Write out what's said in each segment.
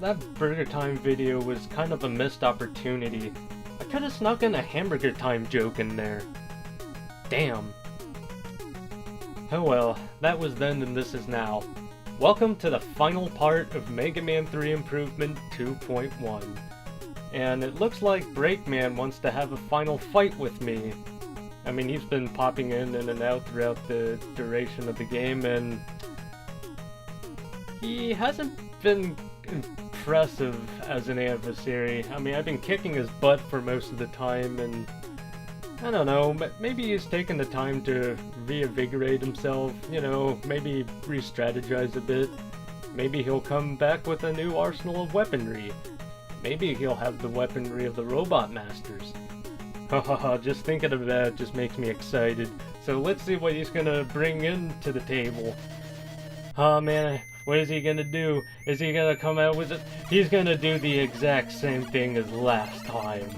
That Burger Time video was kind of a missed opportunity. I could have snuck in a Hamburger Time joke in there. Damn. Oh well, that was then and this is now. Welcome to the final part of Mega Man 3 Improvement 2.1. And it looks like Breakman wants to have a final fight with me. I mean, he's been popping in and out throughout the duration of the game, and he hasn't been impressive as an adversary. I mean, I've been kicking his butt for most of the time, and I don't know, maybe he's taken the time to reinvigorate himself, you know, maybe re-strategize a bit. Maybe he'll come back with a new arsenal of weaponry. Maybe he'll have the weaponry of the Robot Masters. Hahaha, just thinking of that just makes me excited. So let's see what he's gonna bring into the table. Oh man, what is he gonna do? Is he gonna come out with it? He's gonna do the exact same thing as last time.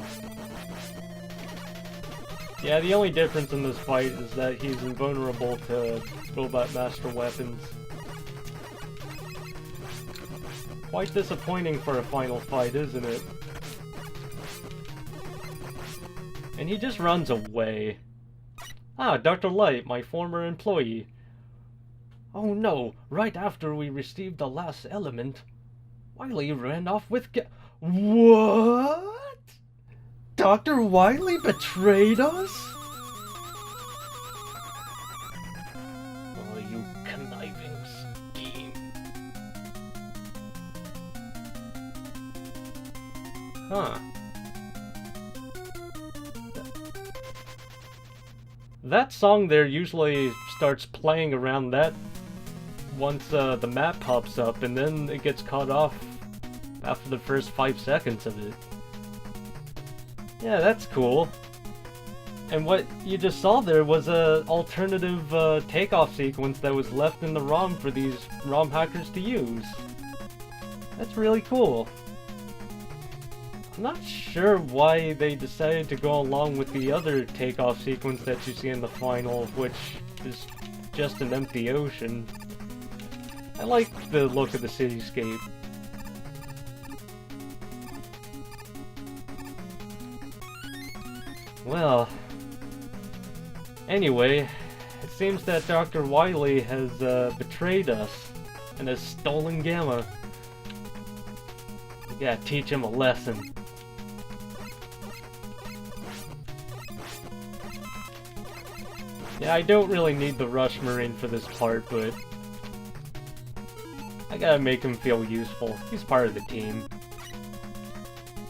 Yeah, the only difference in this fight is that he's invulnerable to Robot Master weapons. Quite disappointing for a final fight, isn't it? And he just runs away. Ah, Dr. Light, my former employee. Oh no, right after we received the last element, Wily ran off with What? Dr. Wily betrayed us? Oh, you conniving scheme. Huh. That song there usually starts playing around that once the map pops up, and then it gets cut off after the first 5 seconds of it. Yeah, that's cool. And what you just saw there was a alternative takeoff sequence that was left in the ROM for these ROM hackers to use. That's really cool. I'm not sure why they decided to go along with the other takeoff sequence that you see in the final, which is just an empty ocean. I like the look of the cityscape. Well, anyway, it seems that Dr. Wily has betrayed us and has stolen Gamma. We gotta teach him a lesson. Yeah, I don't really need the Rush Marine for this part, but I gotta make him feel useful. He's part of the team.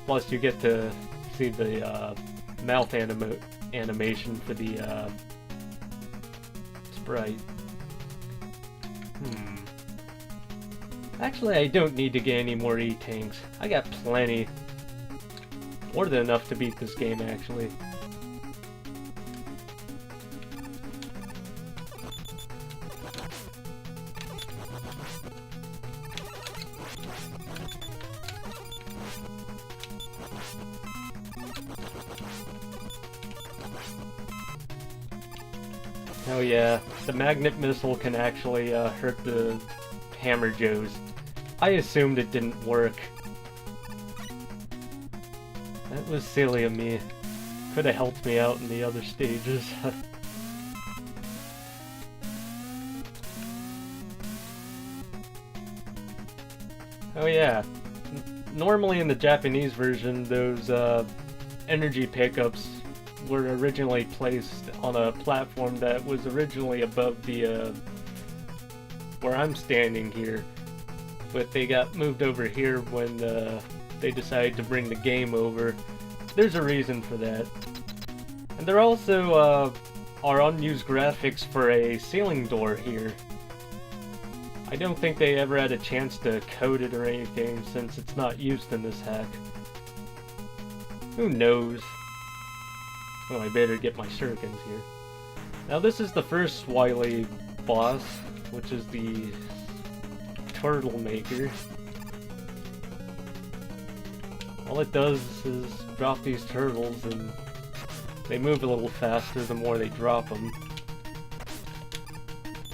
Plus, you get to see the mouth animation for the sprite. Actually, I don't need to get any more E-Tanks. I got plenty. More than enough to beat this game, actually. Oh yeah, the magnet missile can actually hurt the Hammer Joes. I assumed it didn't work. That was silly of me. Could have helped me out in the other stages. Oh yeah, normally in the Japanese version, those energy pickups were originally placed on a platform that was originally above the where I'm standing here, but they got moved over here when they decided to bring the game over. There's a reason for that. And there also are unused graphics for a ceiling door here. I don't think they ever had a chance to code it or anything since it's not used in this hack. Who knows? Oh, I better get my shurikens here. Now this is the first Wily boss, which is the Turtle Maker. All it does is drop these turtles, and they move a little faster the more they drop them.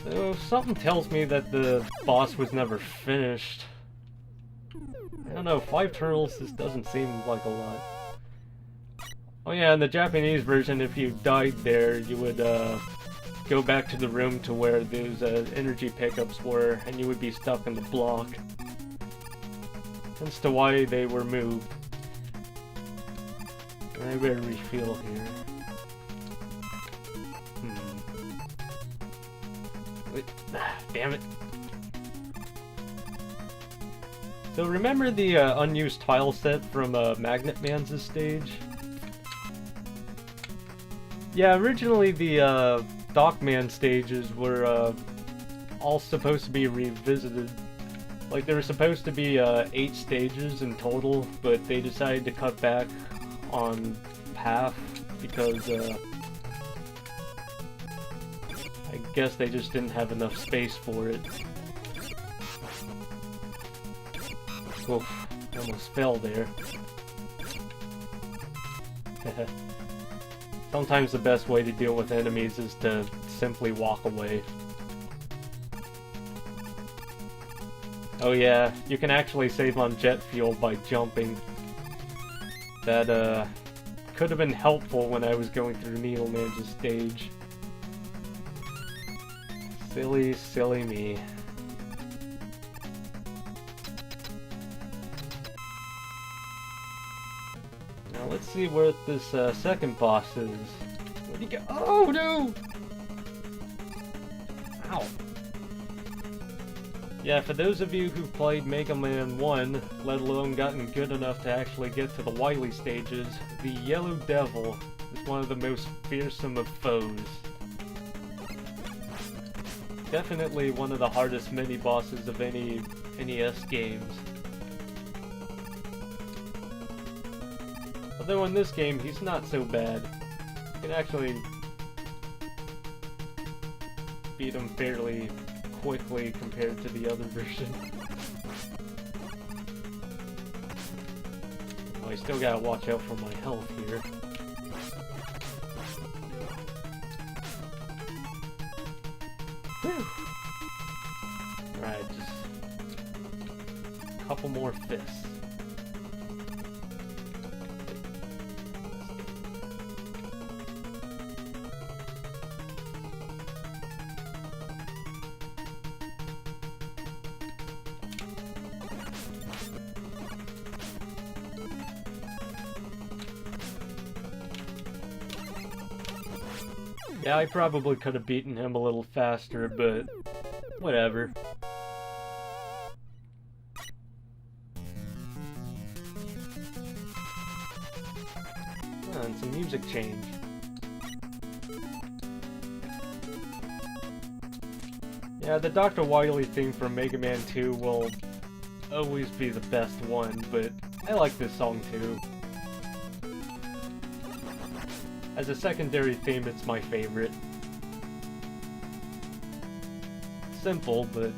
So something tells me that the boss was never finished. I don't know, 5 turtles just doesn't seem like a lot. Oh yeah, in the Japanese version, if you died there, you would go back to the room to where those energy pickups were, and you would be stuck in the block. As to why they were moved. I better refuel here. Wait, damn it. So remember the unused tile set from Magnet Man's stage? Yeah, originally the Dockman stages were all supposed to be revisited. Like, there were supposed to be 8 stages in total, but they decided to cut back on half because I guess they just didn't have enough space for it. Oof, I almost fell there. Sometimes the best way to deal with enemies is to simply walk away. Oh yeah, you can actually save on jet fuel by jumping. That could have been helpful when I was going through Needle Man's stage. Silly, silly me. Now let's see where this second boss is. Where'd he go? Oh no! Ow. Yeah, for those of you who've played Mega Man 1, let alone gotten good enough to actually get to the Wily stages, the Yellow Devil is one of the most fearsome of foes. Definitely one of the hardest mini-bosses of any NES games. Although in this game, he's not so bad. You can actually beat him fairly quickly compared to the other version. Well, I still gotta watch out for my health here. Whew. Alright, just a couple more fists. Yeah, I probably could have beaten him a little faster, but whatever. Oh, and some music change. Yeah, the Dr. Wily theme from Mega Man 2 will always be the best one, but I like this song too. As a secondary theme, it's my favorite. Simple, but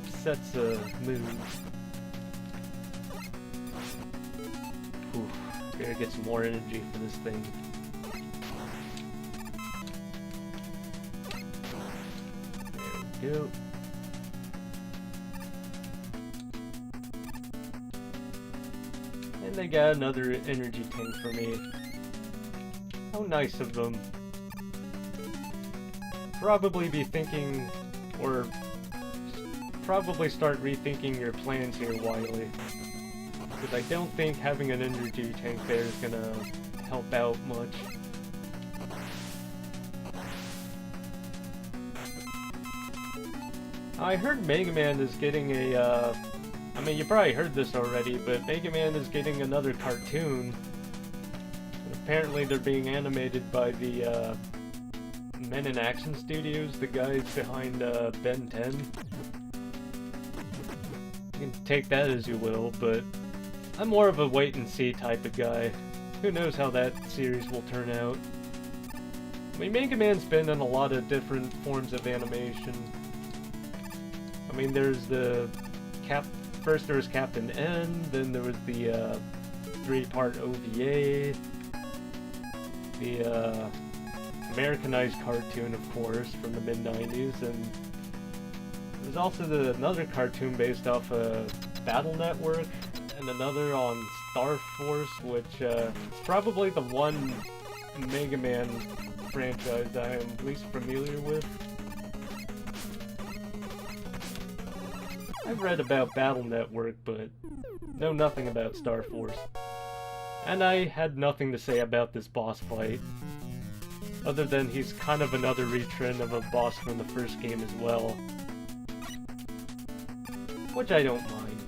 sets a mood. Ooh, gotta get some more energy for this thing. There we go. And they got another energy tank for me. How nice of them. Probably be thinking, or probably start rethinking your plans here, Wily. Because I don't think having an energy tank there is gonna help out much. I heard Mega Man is getting a, I mean, you probably heard this already, but Mega Man is getting another cartoon. Apparently they're being animated by the Men in Action Studios, the guys behind Ben 10. You can take that as you will, but I'm more of a wait-and-see type of guy. Who knows how that series will turn out. I mean, Mega Man's been in a lot of different forms of animation. I mean, there's the first there was Captain N, then there was the 3-part OVA. The Americanized cartoon, of course, from the mid-90s, and there's also another cartoon based off of Battle Network, and another on Star Force, which is probably the one Mega Man franchise I am least familiar with. I've read about Battle Network, but know nothing about Star Force. And I had nothing to say about this boss fight, other than he's kind of another retrend of a boss from the first game as well. Which I don't mind.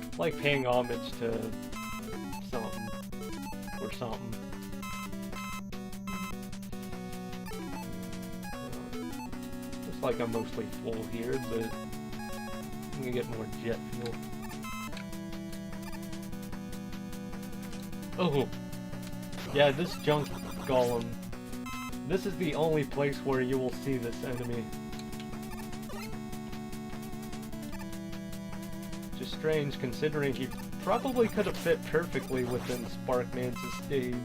It's like paying homage to something, or something. Looks like I'm mostly full here, but I'm gonna get more jet fuel. Oh! Yeah, this junk golem. This is the only place where you will see this enemy. Which is strange considering he probably could have fit perfectly within Sparkman's stage.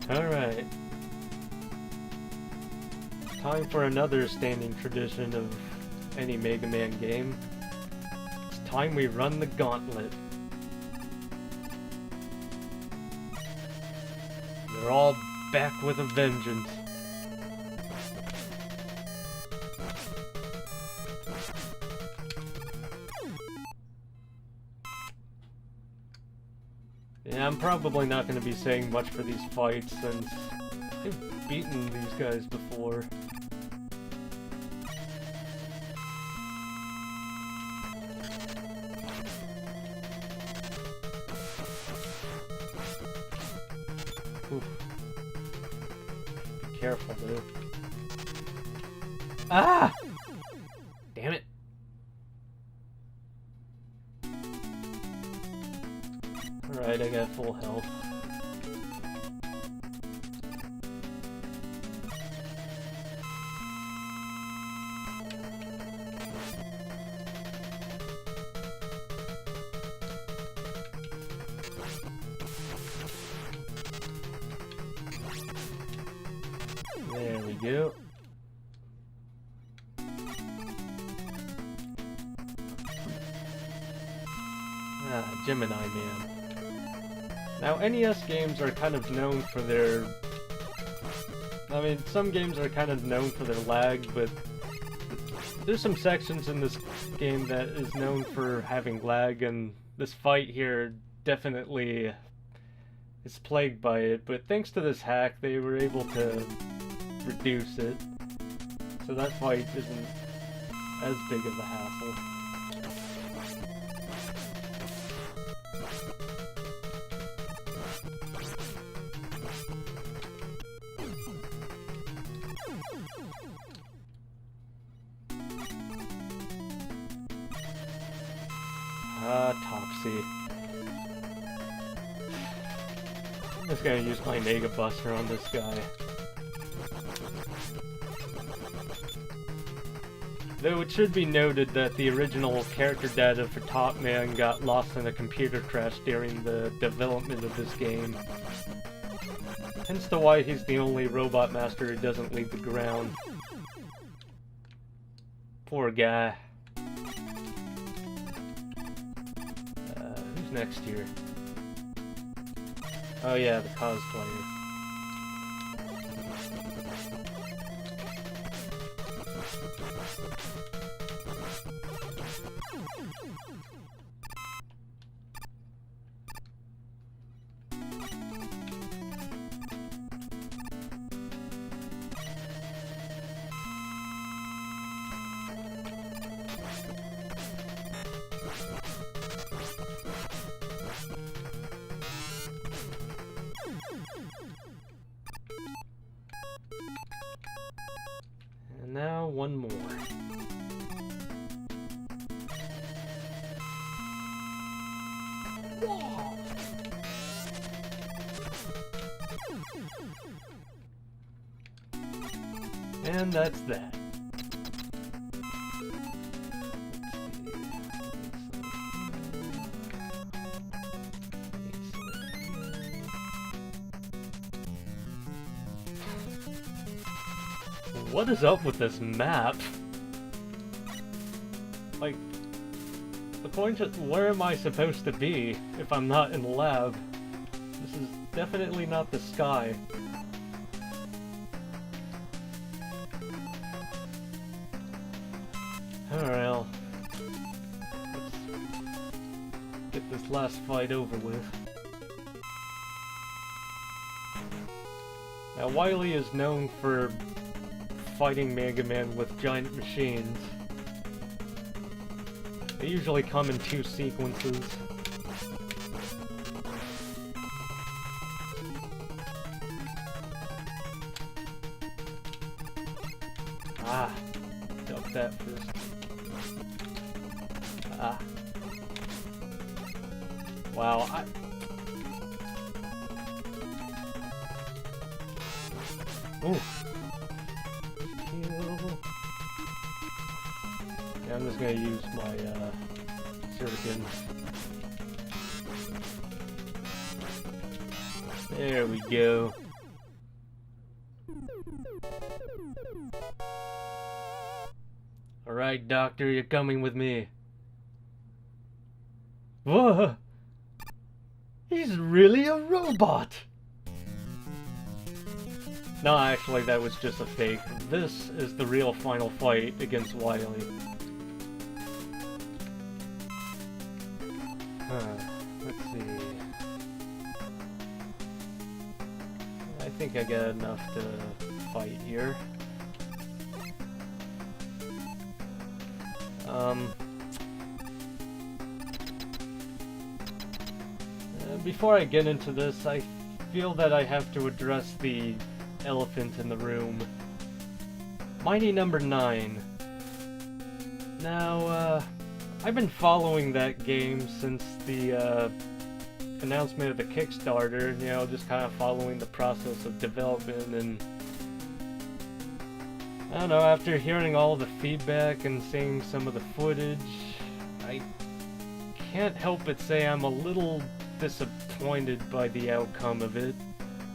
Alright. Time for another standing tradition of any Mega Man game. It's time we run the gauntlet. They're all back with a vengeance. Yeah, I'm probably not going to be saying much for these fights since I've beaten these guys before. Oof. Be careful, dude. Ah! Damn it. Alright, I got full health. There we go. Ah, Gemini Man. Now, NES games are kind of known for their... I mean, some games are kind of known for their lag, but there's some sections in this game that is known for having lag, and this fight here definitely is plagued by it, but thanks to this hack, they were able to reduce it, so that fight isn't as big of a hassle. Topsy. I'm just gonna use my Mega Buster on this guy. Though it should be noted that the original character data for Top Man got lost in a computer crash during the development of this game. Hence to why he's the only Robot Master who doesn't leave the ground. Poor guy. Who's next here? Oh yeah, the cosplayer. And now one more. And that's that. What is up with this map? Like, according to where am I supposed to be if I'm not in the lab? This is definitely not the sky. Alright, let's get this last fight over with. Now, Wily is known for fighting Mega Man with giant machines. They usually come in 2 sequences. Ah, duck that first. Ah. Wow, Ooh. Yeah, I'm just gonna use my, shuriken. There we go. Alright, Doctor, you're coming with me. Whoa! He's really a robot! No, actually, that was just a fake. This is the real final fight against Wily. Let's see. I think I got enough to fight here. Before I get into this, I feel that I have to address the elephant in the room. Mighty Number 9. Now, I've been following that game since the announcement of the Kickstarter, you know, just kind of following the process of development, and I don't know, after hearing all the feedback and seeing some of the footage, I can't help but say I'm a little disappointed by the outcome of it.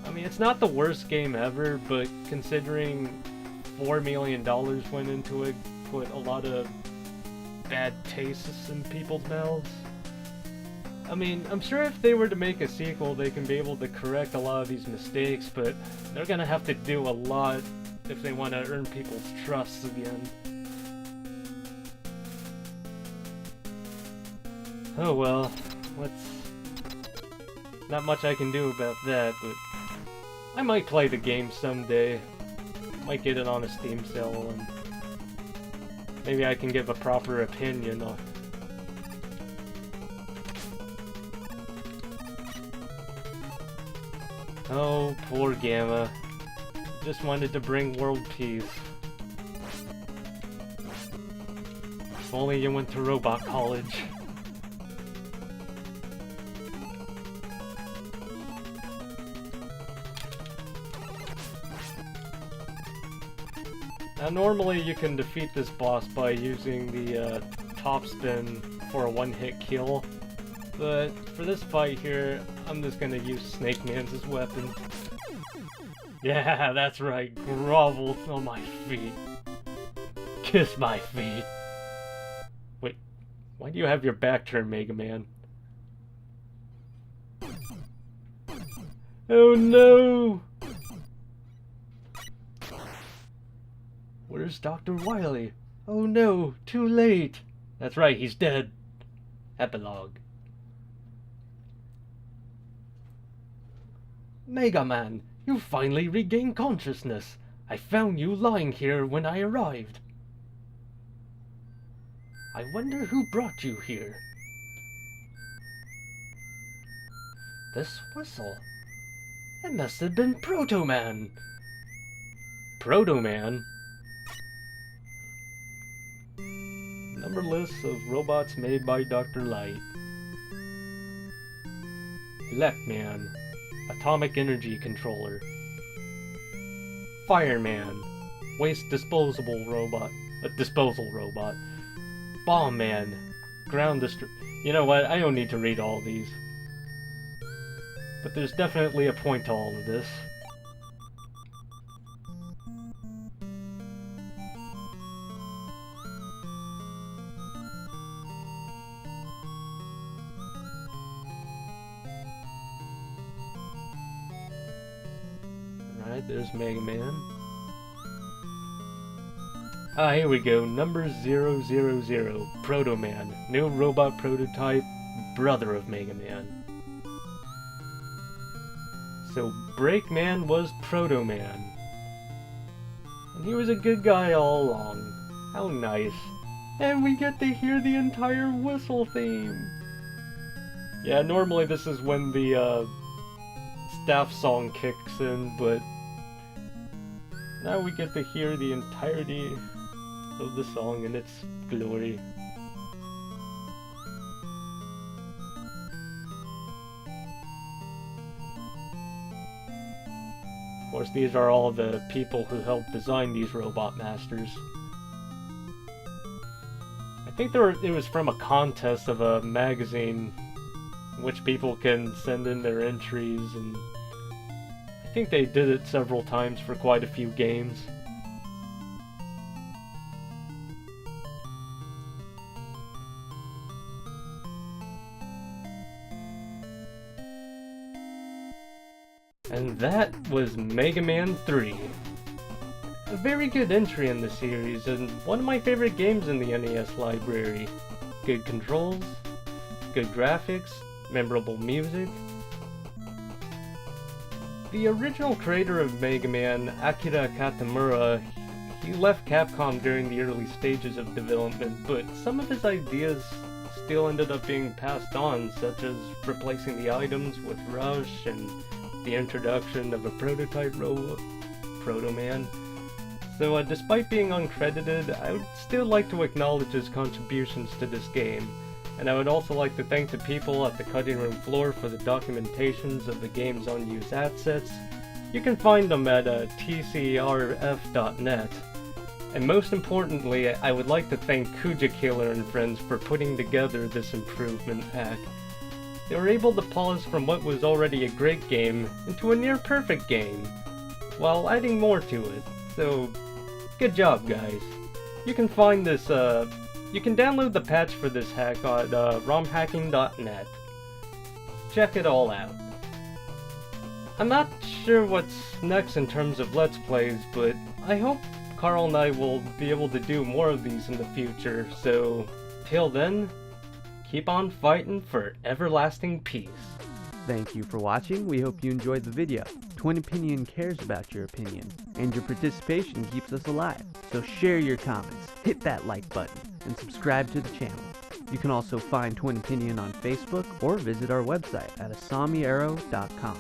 I mean, it's not the worst game ever, but considering $4 million went into it, put a lot of bad tastes in people's mouths. I mean, I'm sure if they were to make a sequel, they can be able to correct a lot of these mistakes, but they're gonna have to do a lot if they want to earn people's trust again. Oh well, not much I can do about that, but I might play the game someday. Might get it on a Steam sale, and maybe I can give a proper opinion on. Oh, poor Gamma. Just wanted to bring world peace. If only you went to Robot College. Now, normally you can defeat this boss by using the top spin for a one-hit kill, but for this fight here, I'm just gonna use Snake Man's as weapon. Yeah, that's right, grovel on my feet. Kiss my feet. Wait, why do you have your back turned, Mega Man? Oh no! Where's Dr. Wily? Oh no, too late! That's right, he's dead. Epilogue. Mega Man, you finally regained consciousness. I found you lying here when I arrived. I wonder who brought you here. This whistle. It must have been Proto Man. Proto Man? Number list of robots made by Dr. Light. Electman, Atomic Energy Controller. Fireman, Waste disposable robot. A disposal robot. Bomb man. Ground destro... You know what? I don't need to read all these. But there's definitely a point to all of this. Alright, there's Mega Man. Ah, here we go. Number 000. Proto Man. New robot prototype. Brother of Mega Man. So, Breakman was Proto Man. And he was a good guy all along. How nice. And we get to hear the entire whistle theme. Yeah, normally this is when the staff song kicks in, but now we get to hear the entirety of the song in its glory. Of course, these are all the people who helped design these Robot Masters. I think it was from a contest of a magazine in which people can send in their entries, and I think they did it several times for quite a few games. And that was Mega Man 3. A very good entry in the series, and one of my favorite games in the NES library. Good controls, good graphics, memorable music. The original creator of Mega Man, Akira Katamura, he left Capcom during the early stages of development, but some of his ideas still ended up being passed on, such as replacing the items with Rush and the introduction of a prototype robot, Proto Man. So despite being uncredited, I would still like to acknowledge his contributions to this game, and I would also like to thank the people at the cutting room floor for the documentations of the game's unused assets. You can find them at tcrf.net. And most importantly, I would like to thank Kuja Killer and friends for putting together this improvement pack. They were able to polish from what was already a great game into a near-perfect game, while adding more to it. So, good job, guys. You can find this, you can download the patch for this hack at romhacking.net. Check it all out. I'm not sure what's next in terms of Let's Plays, but I hope Carl and I will be able to do more of these in the future, so till then, keep on fighting for everlasting peace. Thank you for watching. We hope you enjoyed the video. Twin Opinion cares about your opinion, and your participation keeps us alive. So share your comments, hit that like button, and subscribe to the channel. You can also find Twin Opinion on Facebook or visit our website at asamiarrow.com.